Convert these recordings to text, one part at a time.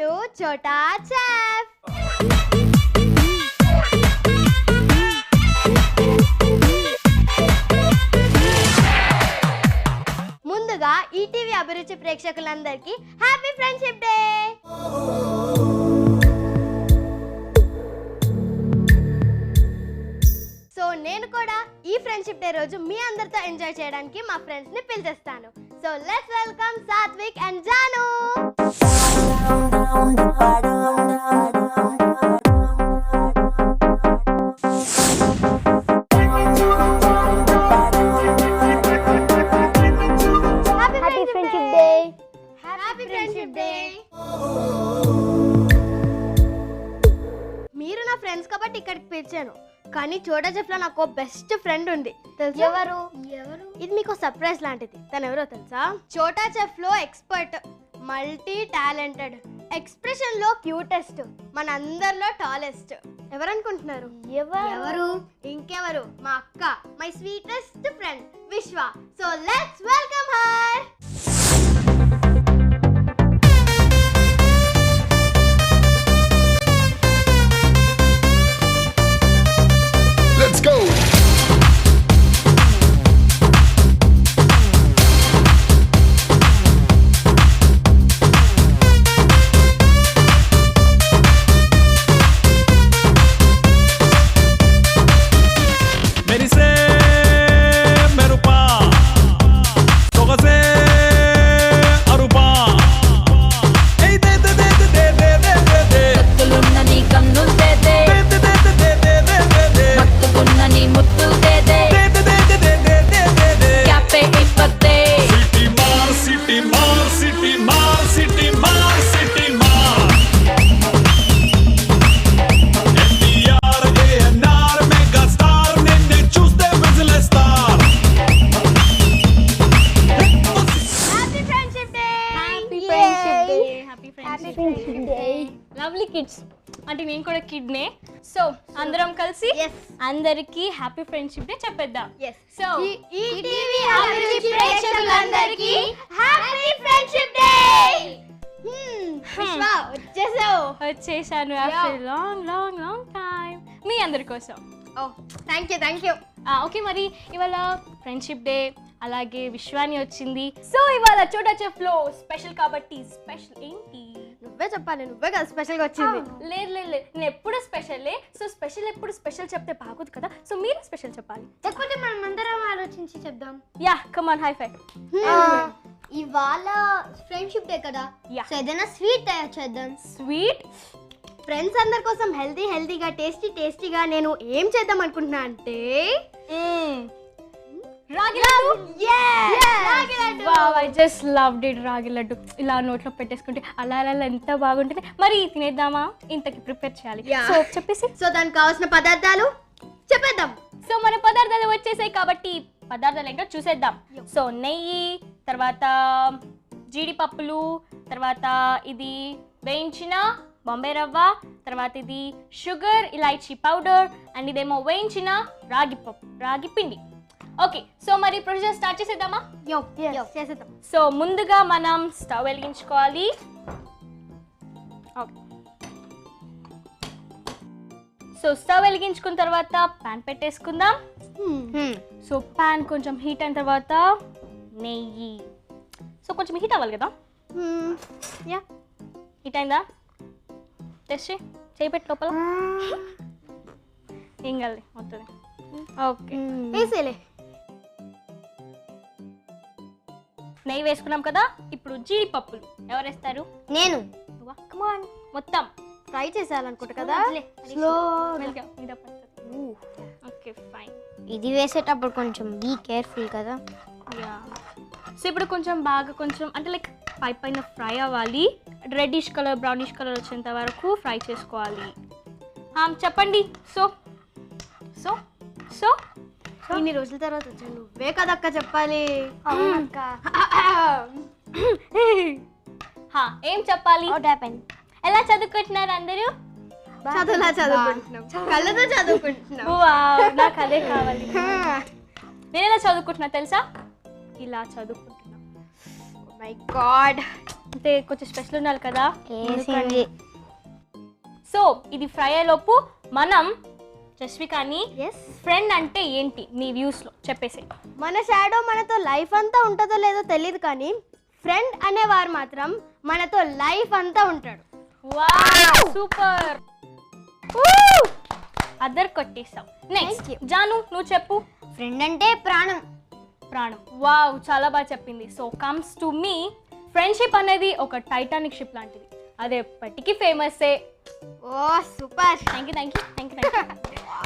To చోటా chef. ముందుగా ETV Abhiruchi ప్రేక్షకులందరికీ హ్యాపీ ఫ్రెండ్షిప్ డే. సో నేను కూడా ఈ ఫ్రెండ్షిప్ డే రోజు మీ అందరితో ఎంజాయ్ చేయడానికి మా ఫ్రెండ్స్ ని పిలిచేస్తాను. So let's welcome Satvik and Janu. Happy friendship day. Happy friendship day. మీరు నా ఫ్రెండ్స్ కాబట్టి ఇక్కడికి పిలిచాను, కానీ చోటా చెఫ్ లో నాకు బెస్ట్ ఫ్రెండ్ ఉంది తెలుసా? ఎవరు? ఇది మీకు సర్ప్రైజ్ లాంటిది. తను ఎవరో తెలుసా? చోటా చెఫ్ లో ఎక్స్పర్ట్, మల్టీ టాలెంటెడ్, ఎక్స్ప్రెషన్ లో క్యూటెస్ట్, మన అందరిలో టాలెస్ట్. ఎవరు అనుకుంటున్నారు? ఎవరు? ఇంకెవరు, మా అక్క, my sweetest friend Vishwa. So let's welcome her. Let's go! Lovely kids అంటే నేను కూడా కిడ్నే. సో అందరం కలిసి అందరికి హ్యాపీ ఫ్రెండ్షిప్ డే చెప్పేద్దాం. సో ఈటీవీ అభిరుచి ప్రేక్షకులందరికీ హ్యాపీ ఫ్రెండ్షిప్ డే. విశ్వ వచ్చేసాను after long long long time మీ అందరి కోసం. Thank you. ఓకే, మరి ఇవాళ ఫ్రెండ్షిప్ డే, అలాగే విశ్వాని వచ్చింది. సో ఇవాళ చోటా చెఫ్ లో స్పెషల్ కాబట్టి స్పెషల్ ఏంటి నువ్వే చెప్పాలి. నువ్వే కదా స్పెషల్ గా వచ్చింది. లేదు నేను ఎప్పుడు స్పెషలే. సో స్పెషల్ ఎప్పుడు స్పెషల్ చెప్తే బాగుంది కదా, సో మీరు స్పెషల్ చెప్పాలి. లేకపోతే మనం అందరం ఆలోచించి చెప్దాం. యా కమ్ ఆన్, హై ఫై. ఇవాళ ఫ్రెండ్షిప్ డే కదా, సో ఏదైనా స్వీట్ తయారు చేద్దాం. స్వీట్? ఫ్రెండ్స్ అందరి కోసం హెల్తీగా టేస్టీగా నేను ఏం చేద్దాం అనుకుంటున్నా అంటే రాగి laddu. Wow, I just loved it. రాగి లడ్డు ఇలా నోట్లో పెట్టేసుకుంటే అలా ఎంత బాగుంటుంది. మరి తినేద్దామా? ఇంతకి ప్రిపేర్ చేయాలి. సో చెప్పేసి. సో దానికి కావాల్సిన పదార్థాలు చెప్పేద్దాం. సో మన పదార్థాలు వచ్చేసాయి కాబట్టి పదార్థాలు ఏంటో చూసేద్దాం. సో నెయ్యి, తర్వాత జీడిపప్పులు, తర్వాత ఇది వేయించిన బాంబే రవ్వ, తర్వాత ఇది షుగర్, ఇలాచీ పౌడర్, అండ్ ఇదేమో వేయించిన రాగి పిండి. ఓకే, సో మరి ప్రొసీజర్ స్టార్ట్ చేసేద్దామా? చేసేద్దాం. సో ముందుగా మనం స్టవ్ వెలిగించుకోవాలి. ఓకే, సో స్టవ్ వెలిగించుకున్న తర్వాత ప్యాన్ పెట్టేసుకుందాం. సో ప్యాన్ కొంచెం హీట్ అయిన తర్వాత నెయ్యి. సో కొంచెం హీట్ అవ్వాలి కదా. హీట్ అయిందా? టెస్ట్ చేయి పెట్టి లోపల. ఏం కాదు అవుతుంది. ఓకే, వేసేలే. నెయ్యి వేసుకున్నాం కదా, ఇప్పుడు జీడిపప్పులు ఎవరు వేస్తారు? నేను. కమాన్, మొత్తం ఫ్రై చేసేయాలనుకుంటా కదా. Okay fine. ఇది వేసేటప్పుడు కొంచెం బీ కేర్ఫుల్ కదా. సో ఇప్పుడు కొంచెం బాగా అంటే లైక్ పైన ఫ్రై అవ్వాలి. రెడ్డిష్ కలర్, బ్రౌనిష్ కలర్ వచ్చేంత వరకు ఫ్రై చేసుకోవాలి. చెప్పండి. సో సో సో ఇన్ని రోజుల తర్వాత వచ్చాను, నువ్వే కదక్క చెప్పాలి. ఏం చెప్పాలి? ఎలా చదువుకుంటున్నారు అందరూ? చదువుకుంటున్నాం, కళ్ళతో చదువుకుంటున్నాం. నాకు అదే కావాలి. నేను ఎలా చదువుకుంటున్నా తెలుసా? ఇలా చదువుకుంటున్నా. మై గాడ్, అంటే కొంచెం స్పెషల్ ఉండాలి కదా. సో ఇది ఫ్రై అయ్యేలోపు మనం జస్వికాని ఫ్రెండ్ అంటే ఏంటి నీ వ్యూస్ లో చెప్పేసి. మన షాడో మనతో లైఫ్ అంతా ఉంటుందో లేదో తెలియదు, కానీ ఫ్రెండ్ అనేవారు మాత్రం మనతో లైఫ్ అంతా ఉంటాడు. వావ్ సూపర్, అదర్ కొట్టేసావు. నెక్స్ట్ జాను నువ్వు చెప్పు. ఫ్రెండ్ అంటే ప్రాణం. ప్రాణం. వావ్ చాలా బాగా చెప్పింది. So comes to me, friendship అనేది ఒక టైటానిక్ షిప్ లాంటిది, అది ఎప్పటికీ ఫేమస్సే. Oh super, thank you.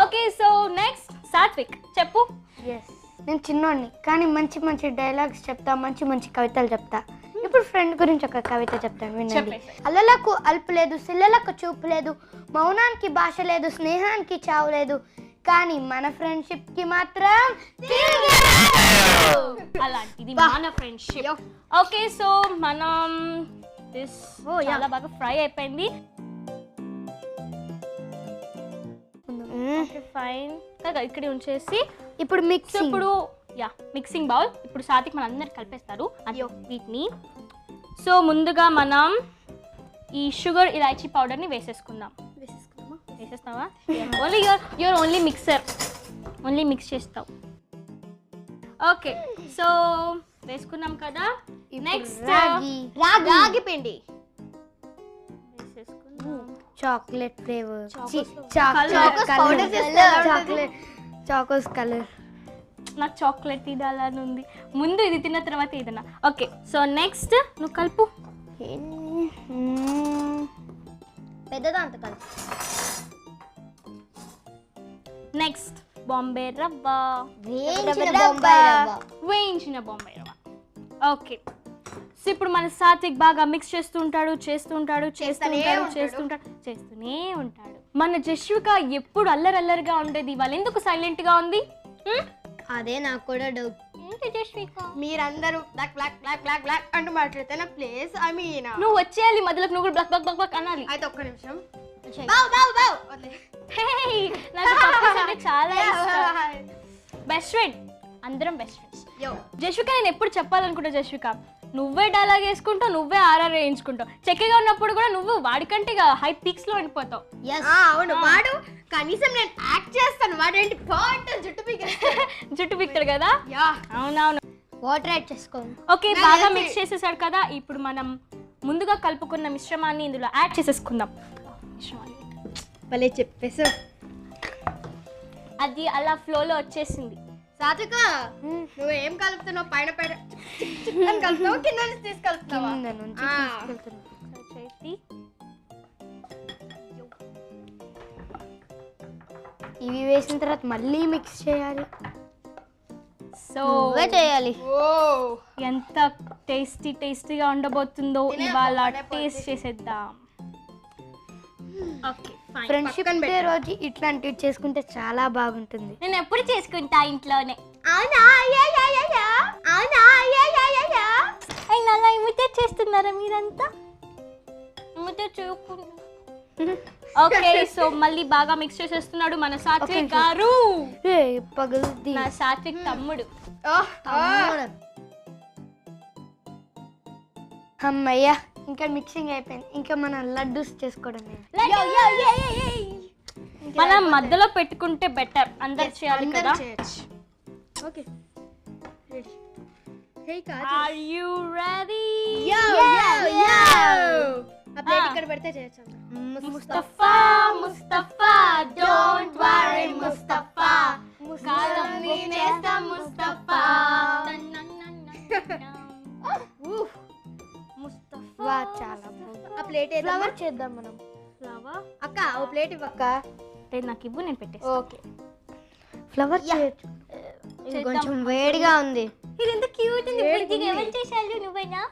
Okay so next Satvik చెప్పు. నేను చిన్నోడిని కానీ మంచి మంచి డైలాగ్స్ చెప్తా, మంచి మంచి కవితలు చెప్తా. ఇప్పుడు ఫ్రెండ్ గురించి ఒక కవిత చెప్తాను వినండి. అల్లలకు అల్పు లేదు, సిల్లలకు చూపు లేదు, మౌనానికి భాష లేదు, స్నేహానికి చావు లేదు, కానీ మన ఫ్రెండ్షిప్ కి మాత్రం అలాంటిది మన ఫ్రెండ్షిప్. ఓకే సో మనం దిస్ చాలా బాగా ఫ్రై అయిపోయింది. ఫైన్ కదా, ఇక్కడ ఉంచేసి ఇప్పుడు మిక్స్. ఇప్పుడు మిక్సింగ్ బౌల్. ఇప్పుడు సాత్విక్ మన అందరు కలిపేస్తారు వీటిని. సో ముందుగా మనం ఈ షుగర్ ఇలాచీ పౌడర్ని వేసేసుకుందాం. వేసేస్తావా? Only your only mixer, only mix చేస్తావు. ఓకే సో వేసుకున్నాం కదా. నెక్స్ట్ రాగి పిండి వేసేసుకుందాం. Chocolate flavour, Chocos colour. నాకు చాక్లెట్ తినాలని ఉంది, ముందు ఇది తిన్న తర్వాత ఏదన్నా. ఓకే సో నెక్స్ట్ నువ్వు కలుపు. పెద్దదాంత కలుపు. నెక్స్ట్ బాంబే రవ్వ, వేయించిన బాంబే రవ్వ. ఓకే సో ఇప్పుడు మన సాత్విక్ బాగా మిక్స్ చేస్తూనే ఉంటాడు. మన జస్విక ఎప్పుడు అల్లరల్లరిగా ఉండేది, వాళ్ళు ఎందుకు సైలెంట్ గా ఉంది? అదే నాకు కూడా డౌట్. ఏంటి జస్విక, మీరందరూ block block block block block అంటూ మాట్లాడితే నా ప్లేస్ నువ్వు వచ్చేయాలి మధ్యలోకి, నువ్వు కూడా బ్లాక్ బ్లాక్ బ్లాక్ బ్లాక్ అనాలి. అయితే ఒక్క నిమిషం. Hey, నాకు పప్పీస్ అంటే చాలా ఇష్టం. బెస్ట్ ఫ్రెండ్, అందరం బెస్ట్ ఫ్రెండ్స్. జస్విక నేను ఎప్పుడు చెప్పాలనుకుంటా, జస్విక నువ్వే డైలాగ్ వేసుకుంటావు, నువ్వే ఆర్ఆర్ వేయించుకుంటావు. చెక్కగా ఉన్నప్పుడు కూడా నువ్వు వాడికంటే హై పీక్స్ లో ఉండిపోతావు. అవును, వాడు కనీసం నేను యాక్ట్ చేస్తాను, వాడేంటి జుట్టు పీక్తాడు కదా. అవునవును, వాటర్ యాడ్ చేసుకోండి. ఓకే బాగా మిక్స్ చేసేసాడు కదా. ఇప్పుడు మనం ముందుగా కలుపుకున్న మిశ్రమాన్ని ఇందులో యాడ్ చేసేసుకుందాం. భలే చెప్పేసా, అది అలా ఫ్లోలో వచ్చేసింది. సాత్విక నువ్వు ఏం కలుపుతున్నావు? పైన పైన కలుపుతావు, కింద నుంచి తీసుకెళ్తున్నావా? ఇవి వేసిన తర్వాత మళ్ళీ మిక్స్ చేయాలి. సో చేయాలి. ఎంత టేస్టీగా ఉండబోతుందో ఇవాళ టేస్ట్ చేసేద్దాం. Okay fine. ఫ్రెండ్షిప్ డే రోజు ఇట్లాంటివి చేసుకుంటే చాలా బాగుంటుంది. నేను ఎప్పుడు చేసుకుంటా ఇంట్లోనే. అవునా? అవునా? అయినా అలా ఇమిటేట్ చేస్తున్నారా మీరంతా? ఇమిటేట్ చేయకుండా. ఓకే సో మళ్ళీ బాగా మిక్స్ చేసేస్తున్నాడు మన సాత్విక్ గారు. పగులుద్ది. నా సాత్విక్ తమ్ముడు. అమ్మయ్యా, ఇంకా మిక్సింగ్ అయిపోయింది. ఇంకా మనం లడ్డూస్ చేసుకోవడమే. మనం మధ్యలో పెట్టుకుంటే బెటర్, అందరు చేయాలి కదా. Okay ready. Are you ready? ఆ ప్లేట్ ఇక్కడ పెడితే చేయొచ్చు. ముస్తఫా ముస్తఫా డోంట్ వరీ ముస్తఫా, కాలం నేనేస్తా ముస్తఫా. వా చాలా బాగుంది. ఆ ప్లేట్ ఫ్లవర్ చేద్దాం మనం. ఫ్లవర్ అక్క ఓ ప్లేట్ ఇవ్వక్క. నాకు ఇవ్వు, నేను పెట్టేస్తా. ఓకే ఫ్లవర్ చేయొచ్చు. కొంచెం వేడిగా ఉంది. ఇది ఎంత క్యూట్ ఉంది. బుజ్జిగా ఎవరు చేశారు? నువ్వేనా?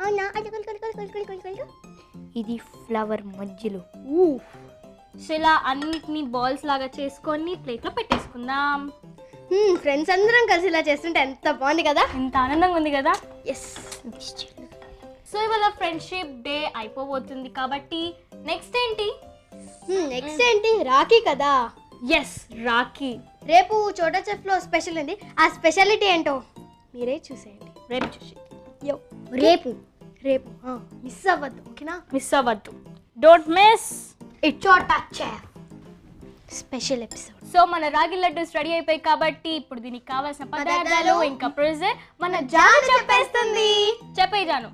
అవునా? ఇది ఫ్లవర్ మధ్యలో. సో ఇలా అన్నిటిని బాల్స్ లాగా చేసుకొని ప్లేట్లో పెట్టేసుకుందాం. ఫ్రెండ్స్ అందరం కలిసి ఇలా చేస్తుంటే ఎంత బాగుంది కదా, ఎంత ఆనందంగా ఉంది కదా. ఎస్. సో ఇవాళ ఫ్రెండ్షిప్ డే అయిపోబోతుంది కాబట్టి నెక్స్ట్ ఏంటి? నెక్స్ట్ ఏంటి? రాఖీ కదా. ఎస్, రాఖీ. రేపు చోటా చెఫ్లో స్పెషల్ ఉంది. ఆ స్పెషాలిటీ ఏంటో మీరే చూసేయండి. రేపు చూసి రేపు రేపు మిస్ అవ్వద్దు, ఓకేనా? మిస్ అవ్వద్దు, డోంట్ మిస్ ఇట్ చోటా చెఫ్ స్పెషల్ ఎపిసోడ్. సో మన రాగి లడ్డూస్ రెడీ అయిపోయి కాబట్టి ఇప్పుడు దీనికి కావాల్సిన పదార్థాలు ఇంకా ప్రొసీజర్ మన జాను చెప్పేస్తుంది. చెప్పే జాను.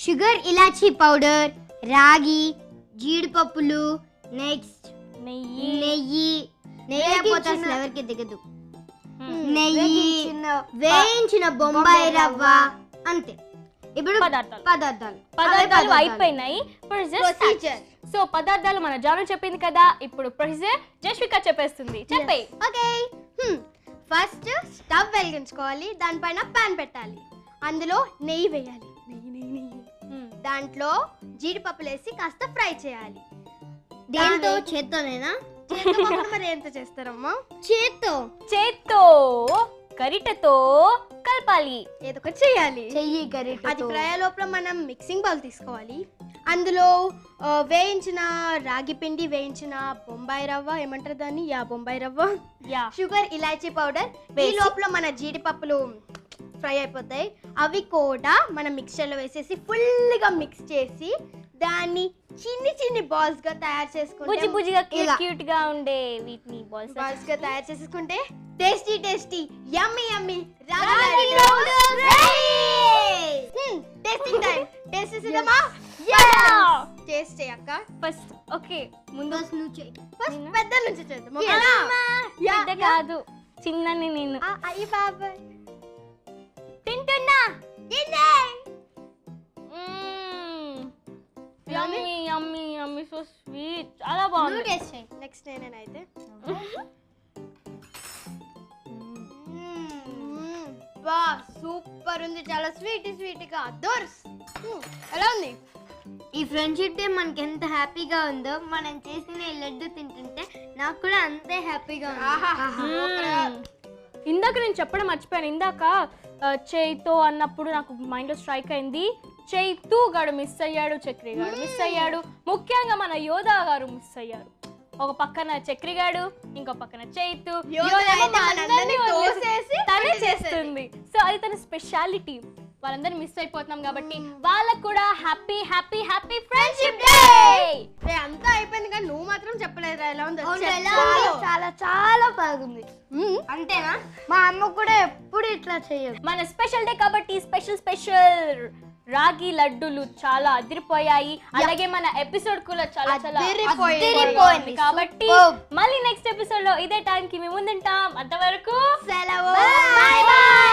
షుగర్, ఇలాచీ పౌడర్, రాగి, జీడిపప్పులు, నెక్స్ట్ నెయ్యి, నెయ్యి పోతే ఎవరికి దిగదు, నెయ్యి, వేయించిన బొంబాయి రవ్వ, అంతే. ఇప్పుడు పదార్థాలు అయిపోయినాయి. ప్రొసీజర్. సో పదార్థాలు మన జాను చెప్పింది కదా, ఇప్పుడు ప్రొసీజర్ జస్విక చెప్పేస్తుంది. చెప్పేయ్. ఓకే, ఫస్ట్ స్టవ్ వెలిగించుకోవాలి, దానిపైన పాన్ పెట్టాలి, అందులో నెయ్యి వేయాలి, దాంట్లో జీడిపప్పులు వేసి కాస్త ఫ్రై చేయాలి. దేంతో? చేత్తోనేనా? మరి ఎంత చేస్తారమ్మా? చేత్తో గరిటెతో కలపాలి, ఏదో ఒకటి చేయాలి. చెయ్యి గరిటె. అది ఫ్రై లోపల మనం మిక్సింగ్ బౌల్ తీసుకోవాలి, అందులో వేయించిన రాగి పిండి, వేయించిన బొంబాయి రవ్వ, ఏమంటారు దాన్ని, బొంబాయి రవ్వ, షుగర్, ఇలాచీ పౌడర్, ఈ లోపల మన జీడిపప్పులు ఫ్రై అయిపోతాయి. అవి కూడా మనం మిక్చర్లో వేసేసి ఫుల్గా మిక్స్ చేసి దాన్ని చిన్ని చిన్ని బాల్స్ గా తయారు చేసుకుంటే, బుజ్జిగా క్యూట్ గా ఉండే వీటిని బాల్స్ గా తయారు చేసుకుంటే టేస్టీ టేస్టీ యమ్మీ యమ్మీ టేస్టింగ్ టైం. టేస్ట్ చేద్దామా? టేస్ట్ చేయక్క. ఫస్ట్ ఓకే, ముందు నువ్వు చెయ్యి. ఫస్ట్ పెద్ద నుంచి చేద్దాం, పెద్ద కాదు, చిన్నని. నేను అయ్యి బాబాయ్ తింటున్నా. యమ్మీ యమ్మీ యమ్మీ, సో స్వీట్, చాలా బాగుంది. నెక్స్ట్ నేనైతే వా సూపర్ ఉంది, చాలా స్వీట్ స్వీట్ గా అదోర్స్. ఎలా ఉంది? ఈ ఫ్రెండ్షిప్ డే మనకి ఎంత హ్యాపీగా ఉందో, మనం చేసిన ఈ లడ్డు తింటుంటే నాకు కూడా అంతే హ్యాపీగా ఉంది. ఇందాక నేను చెప్పడం మర్చిపోయాను. ఇందాక చేయితో అన్నప్పుడు నాకు మైండ్లో స్ట్రైక్ అయింది, చైతు గాడు మిస్ అయ్యాడు, చక్రి గాడు మిస్ అయ్యాడు, ముఖ్యంగా మన యోధా గారు మిస్ అయ్యారు. ఒక పక్కన చక్రి గాడు, ఇంకో పక్కన చైతు, తనే చేస్తుంది. సో అది తన స్పెషాలిటీ. వాళ్ళందరూ మిస్ అయిపోతున్నాం కాబట్టి వాళ్ళకు కూడా happy happy happy friendship day. అంతా అయిపోయింది కానీ నువ్వు మాత్రం చెప్పలేదు. ఎలా ఉంది? చాలా చాలా బాగుంది. అంతేనా? మా అమ్మ కూడా ఎప్పుడు ఇట్లా చేయదు. మన స్పెషల్ డే కాబట్టి స్పెషల్ రాగి లడ్డూలు చాలా అదిరిపోయాయి. అలాగే మన ఎపిసోడ్ కూడా చాలా అదిరిపోయింది. కాబట్టి మళ్ళీ నెక్స్ట్ ఎపిసోడ్ లో ఇదే టైం కి మేము ముందుంటాం. అంతవరకు సెలవు. By by.